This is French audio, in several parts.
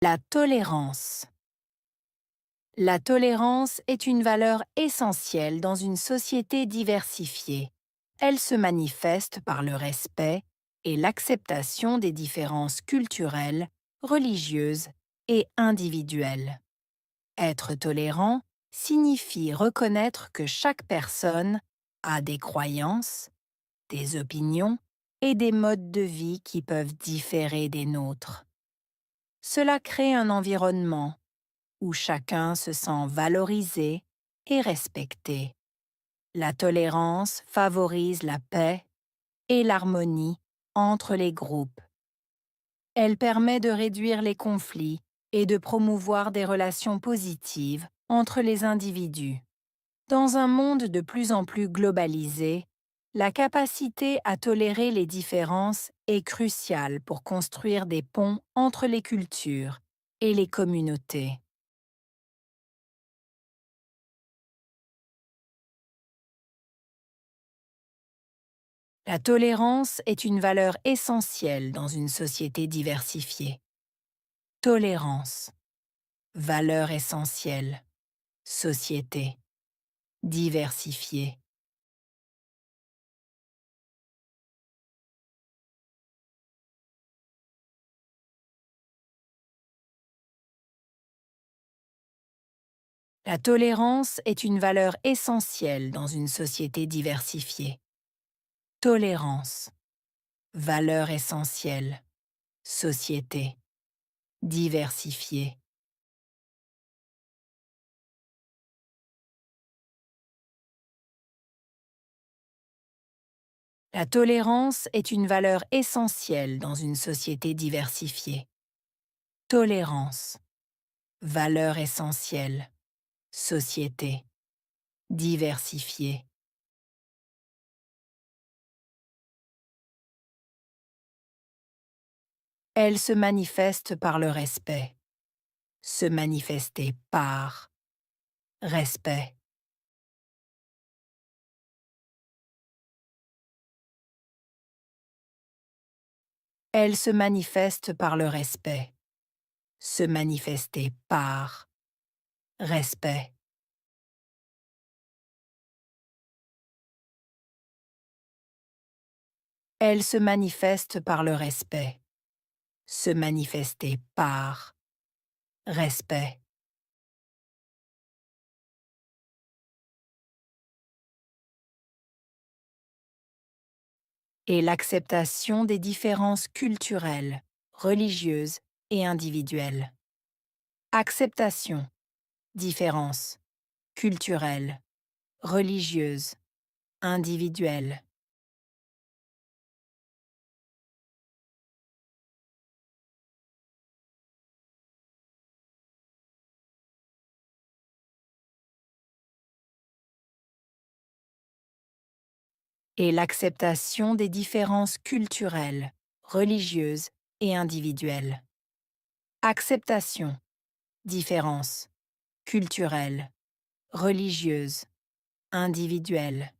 La tolérance. La tolérance est une valeur essentielle dans une société diversifiée. Elle se manifeste par le respect et l'acceptation des différences culturelles, religieuses et individuelles. Être tolérant signifie reconnaître que chaque personne a des croyances, des opinions et des modes de vie qui peuvent différer des nôtres. Cela crée un environnement où chacun se sent valorisé et respecté. La tolérance favorise la paix et l'harmonie entre les groupes. Elle permet de réduire les conflits et de promouvoir des relations positives entre les individus. Dans un monde de plus en plus globalisé, la capacité à tolérer les différences est cruciale pour construire des ponts entre les cultures et les communautés. La tolérance est une valeur essentielle dans une société diversifiée. Tolérance, valeur essentielle, société diversifiée. La tolérance est une valeur essentielle dans une société diversifiée. Tolérance, valeur essentielle, société diversifiée. La tolérance est une valeur essentielle dans une société diversifiée. Tolérance, valeur essentielle, société diversifiée. Elle se manifeste par le respect. Se manifester par respect. Elle se manifeste par le respect. Se manifester par respect. Elle se manifeste par le respect. Se manifester par respect. Et l'acceptation des différences culturelles, religieuses et individuelles. Acceptation, différence, culturelle, religieuse, individuelle. Et l'acceptation des différences culturelles, religieuses et individuelles. Acceptation, différence, culturelle, religieuse, individuelle.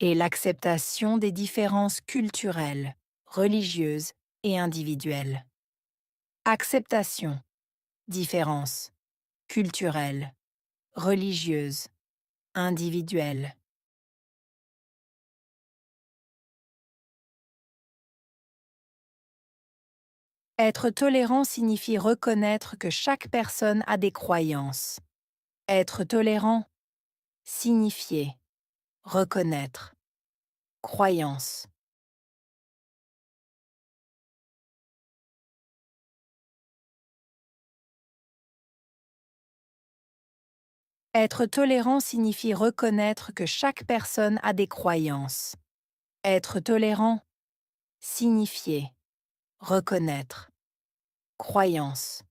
Et l'acceptation des différences culturelles, religieuses et individuelles. Acceptation, différence, culturelle, religieuse, individuelle. Être tolérant signifie reconnaître que chaque personne a des croyances. Être tolérant, signifier, reconnaître, croyance. Être tolérant signifie reconnaître que chaque personne a des croyances. Être tolérant, signifier, reconnaître, croyance.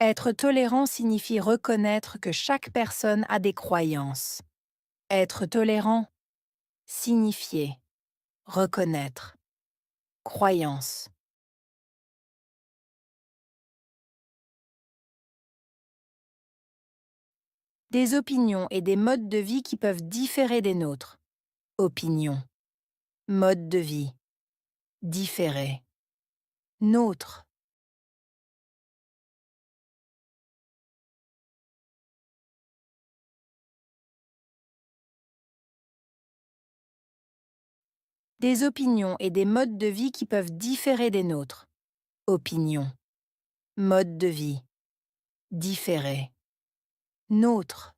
Être tolérant signifie reconnaître que chaque personne a des croyances. Être tolérant, signifier, reconnaître, croyance. Des opinions et des modes de vie qui peuvent différer des nôtres. Opinion, mode de vie, différer, nôtre. Des opinions et des modes de vie qui peuvent différer des nôtres. Opinion, mode de vie, différer, nôtre.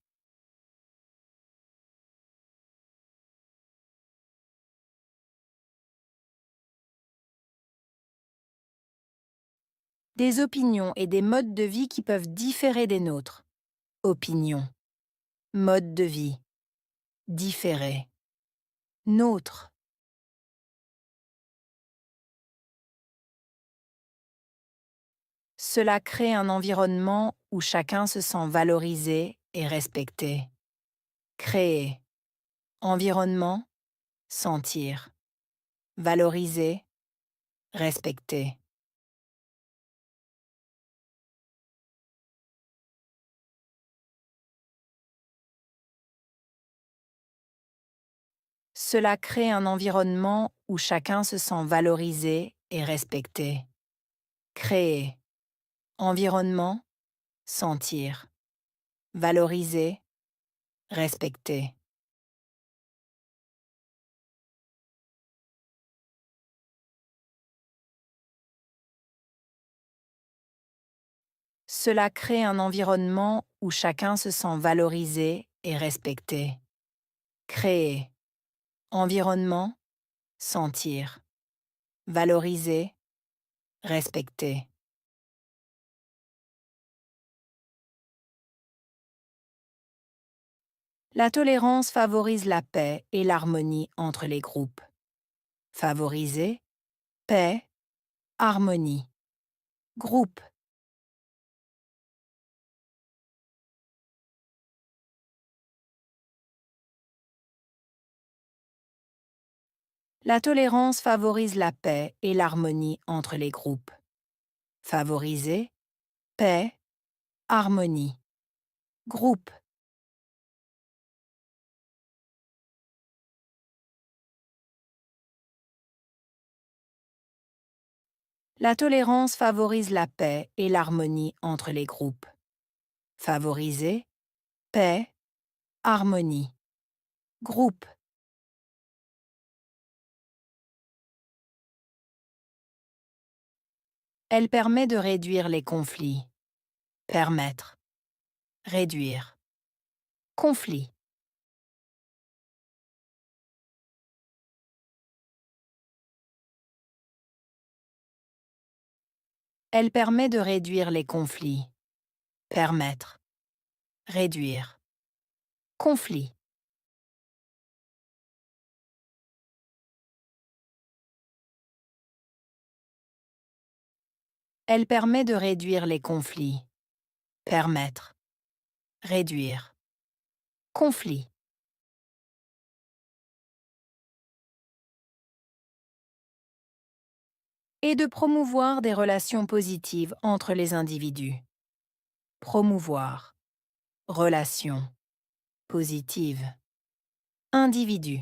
Des opinions et des modes de vie qui peuvent différer des nôtres. Opinion, mode de vie, différer, nôtre. Cela crée un environnement où chacun se sent valorisé et respecté. Créer. Environnement, sentir. Valoriser, respecter. Cela crée un environnement où chacun se sent valorisé et respecté. Créer. Environnement, sentir. Valoriser, respecter. Cela crée un environnement où chacun se sent valorisé et respecté. Créer. Environnement, sentir. Valoriser, respecter. La tolérance favorise la paix et l'harmonie entre les groupes. Favoriser, paix, harmonie. Groupe. La tolérance favorise la paix et l'harmonie entre les groupes. Favoriser, paix, harmonie. Groupe. La tolérance favorise la paix et l'harmonie entre les groupes. Favoriser, paix, harmonie. Groupe. Elle permet de réduire les conflits. Permettre. Réduire. Conflit. Elle permet de réduire les conflits. Permettre. Réduire. Conflit. Elle permet de réduire les conflits. Permettre. Réduire. Conflit. Et de promouvoir des relations positives entre les individus. Promouvoir. Relation. Positive. Individu.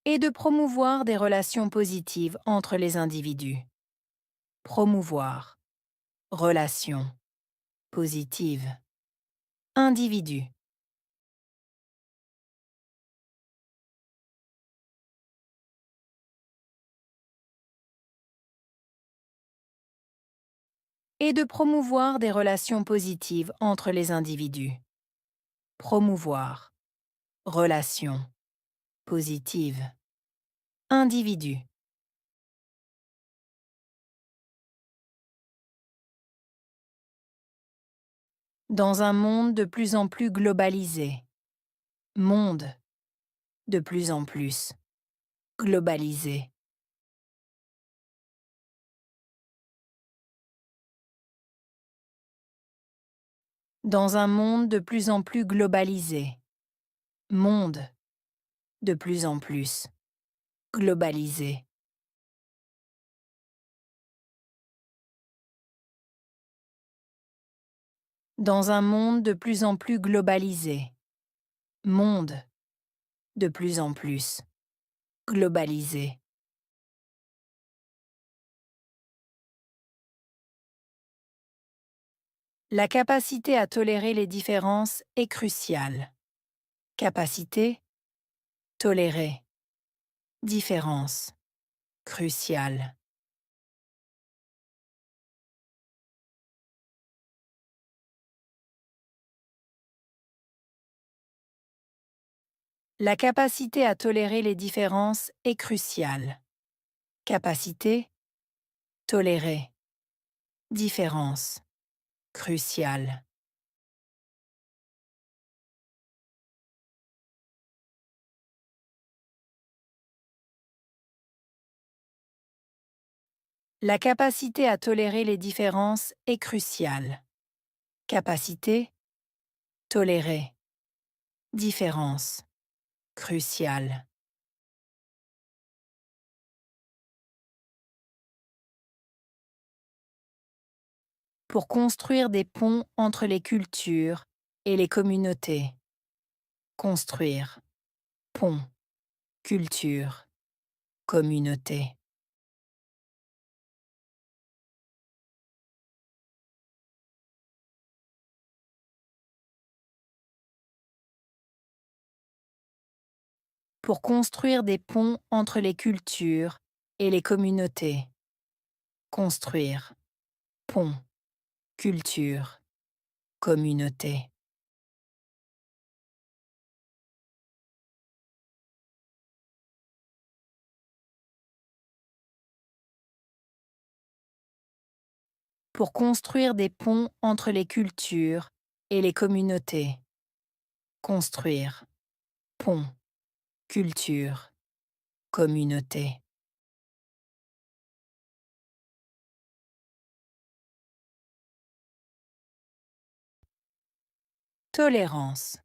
Et de promouvoir des relations positives entre les individus. Promouvoir. Relation. Positive. Individu. Et de promouvoir des relations positives entre les individus. Promouvoir. Relation. Positive. Individu. Dans un monde de plus en plus globalisé. Monde. De plus en plus. Globalisé. Dans un monde de plus en plus globalisé. Monde de plus en plus globalisé. Dans un monde de plus en plus globalisé. Monde de plus en plus globalisé. La capacité à tolérer les différences est cruciale. Capacité, tolérer. Différence, cruciale. La capacité à tolérer les différences est cruciale. Capacité, tolérer. Différence, cruciale. La capacité à tolérer les différences est cruciale. Capacité, tolérer. Différence, cruciale. Pour construire des ponts entre les cultures et les communautés. Construire. Pont. Culture. Communauté. Pour construire des ponts entre les cultures et les communautés. Construire. Pont. Culture. Communauté. Pour construire des ponts entre les cultures et les communautés. Construire. Pont. Culture. Communauté. Tolérance.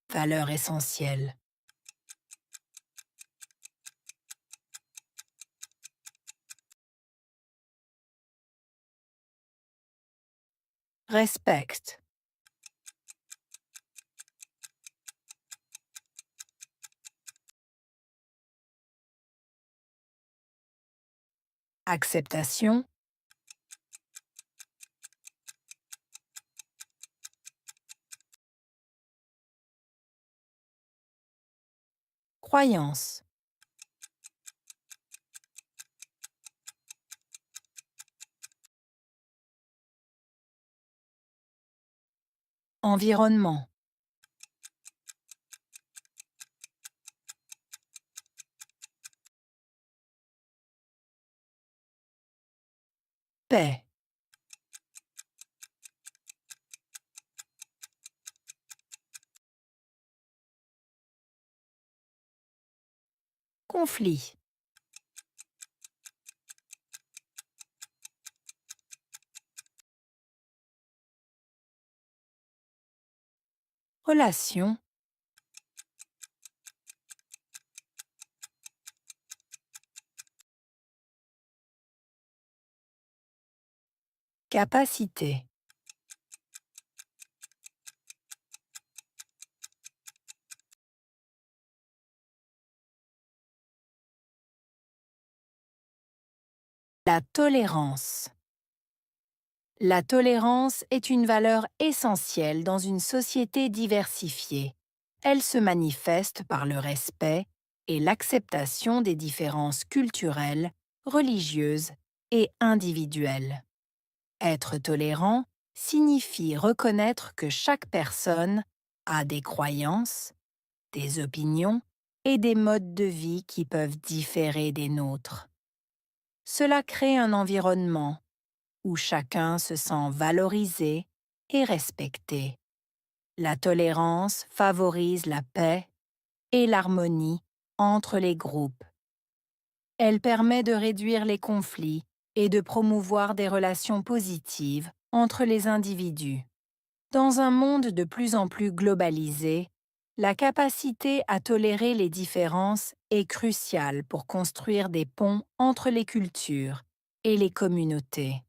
Valeur essentielle. Respecte. Acceptation. Croyance. Environnement. Paix. Conflit. Relation. Capacité. La tolérance. La tolérance est une valeur essentielle dans une société diversifiée. Elle se manifeste par le respect et l'acceptation des différences culturelles, religieuses et individuelles. Être tolérant signifie reconnaître que chaque personne a des croyances, des opinions et des modes de vie qui peuvent différer des nôtres. Cela crée un environnement où chacun se sent valorisé et respecté. La tolérance favorise la paix et l'harmonie entre les groupes Elle permet de réduire les conflits et de promouvoir des relations positives entre les individus. Dans un monde de plus en plus globalisé, la capacité à tolérer les différences est cruciale pour construire des ponts entre les cultures et les communautés.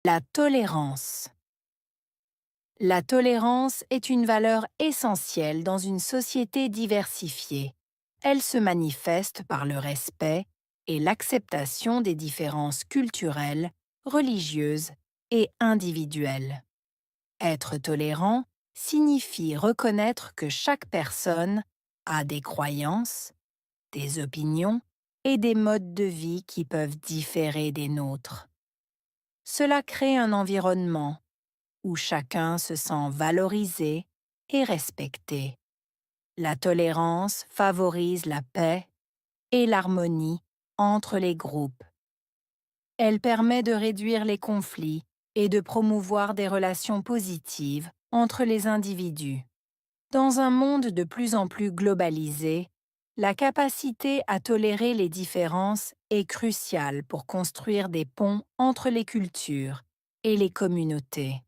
La tolérance. La tolérance est une valeur essentielle dans une société diversifiée. Elle se manifeste par le respect et l'acceptation des différences culturelles, religieuses et individuelles. Être tolérant signifie reconnaître que chaque personne a des croyances, des opinions et des modes de vie qui peuvent différer des nôtres. Cela crée un environnement où chacun se sent valorisé et respecté. La tolérance favorise la paix et l'harmonie entre les groupes. Elle permet de réduire les conflits et de promouvoir des relations positives entre les individus. Dans un monde de plus en plus globalisé, la capacité à tolérer les différences est cruciale pour construire des ponts entre les cultures et les communautés.